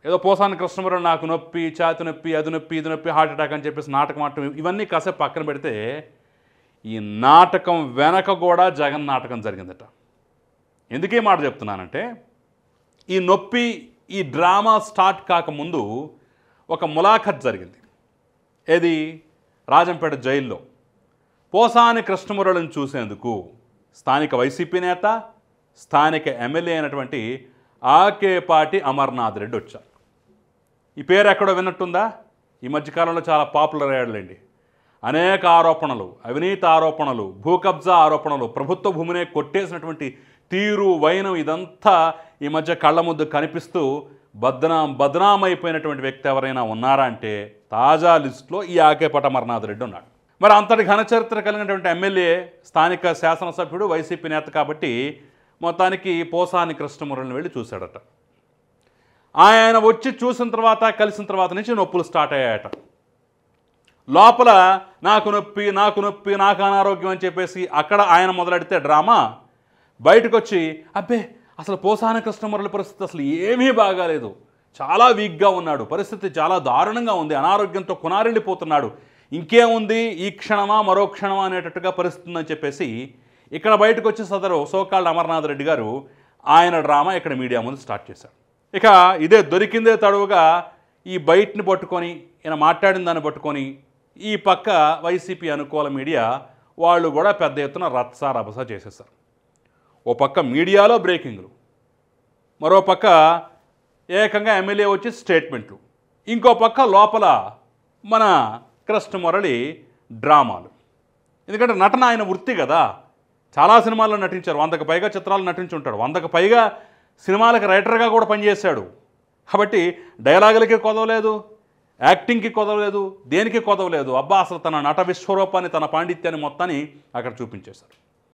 ఏదో పోసాని కృష్ణమురళి నాకు నొప్పి, ఛాతి నొప్పి, అది నొప్పి, ఇది నొప్పి, హార్ట్ అటాక్ అని చెప్పేసి నాటకం ఆడటం ఇవన్నీ కాసేపు పక్కన పెడితే ఈ నాటకం వెనక కూడా జగన్ నాటకం జరిగిందట. ఎందుకు ఈ మాట చెప్తున్నానంటే ఈ నొప్పి ఈ డ్రామా స్టార్ట్ కాకముందు ఒక ములాఖత్ జరిగింది. ఏది? రాజంపేట జైల్లో పోసాని కృష్ణమురళిని చూసేందుకు స్థానిక వైసీపీ నేత, స్థానిక ఎమ్మెల్యే అయినటువంటి ఆకేపాటి అమర్నాథ్ రెడ్డి వచ్చారు. ఈ పేరు ఎక్కడో విన్నట్టుందా? ఈ మధ్యకాలంలో చాలా పాపులర్ అయ్యాడులేండి. అనేక ఆరోపణలు, అవినీతి ఆరోపణలు, భూ కబ్జా ఆరోపణలు, ప్రభుత్వ భూమినే కొట్టేసినటువంటి తీరు, వైనం ఇదంతా ఈ మధ్య కళ్ళ ముందు కనిపిస్తూ బద్నామైపోయినటువంటి వ్యక్తి ఎవరైనా ఉన్నారా అంటే తాజా లిస్టులో ఈ ఆకేపాటి అమర్నాథ్ రెడ్డి ఉన్నాడు. మరి అంతటి ఘనచరిత్ర కలిగినటువంటి ఎమ్మెల్యే, స్థానిక శాసనసభ్యుడు, వైసీపీ నేత కాబట్టి మొత్తానికి పోసాని కృష్ణమురళిని వెళ్ళి చూశాడట. ఆయన వచ్చి చూసిన తర్వాత, కలిసిన తర్వాత నుంచి నొప్పులు స్టార్ట్ అయ్యాయట. లోపల నాకు నొప్పి, నాకు నొప్పి, నాకు అనారోగ్యం అని చెప్పేసి అక్కడ ఆయన మొదలెడితే డ్రామా, బయటకు వచ్చి అబ్బే అసలు పోసాని కృష్ణమురళి పరిస్థితి అసలు ఏమీ బాగాలేదు, చాలా వీక్గా ఉన్నాడు, పరిస్థితి చాలా దారుణంగా ఉంది, అనారోగ్యంతో కొనారెళ్ళిపోతున్నాడు, ఇంకేముంది ఈ క్షణమా మరో క్షణమా అనేటట్టుగా పరిస్థితి ఉందని చెప్పేసి ఇక్కడ బయటకు వచ్చి సదరు సోకాల్డ్ అమర్నాథ్ రెడ్డి గారు ఆయన డ్రామా ఇక్కడ మీడియా ముందు స్టార్ట్ చేశారు. ఇక ఇదే దొరికిందే తడువుగా ఈ బయటని పట్టుకొని ఈయన మాట్లాడిన దాన్ని పట్టుకొని ఈ పక్క వైసీపీ అనుకూల మీడియా వాళ్ళు కూడా పెద్ద ఎత్తున రత్సా రభస చేసేసారు. ఓ పక్క మీడియాలో బ్రేకింగ్లు, మరో పక్క ఏకంగా ఎమ్మెల్యే వచ్చి స్టేట్మెంట్లు, ఇంకో పక్క లోపల మన కృష్ణమురళి డ్రామాలు. ఎందుకంటే నటన ఆయన వృత్తి కదా, చాలా సినిమాల్లో నటించారు, 100కు పైగా చిత్రాలు నటించుంటాడు, 100కు పైగా సినిమాలకు రైటర్గా కూడా పనిచేశాడు. కాబట్టి డైలాగులకి కొదవలేదు, యాక్టింగ్కి కొదవలేదు, దేనికి కొదవలేదు. అబ్బా అసలు తన నట విశ్వరూపాన్ని, తన పాండిత్యాన్ని మొత్తాన్ని అక్కడ చూపించేశారు.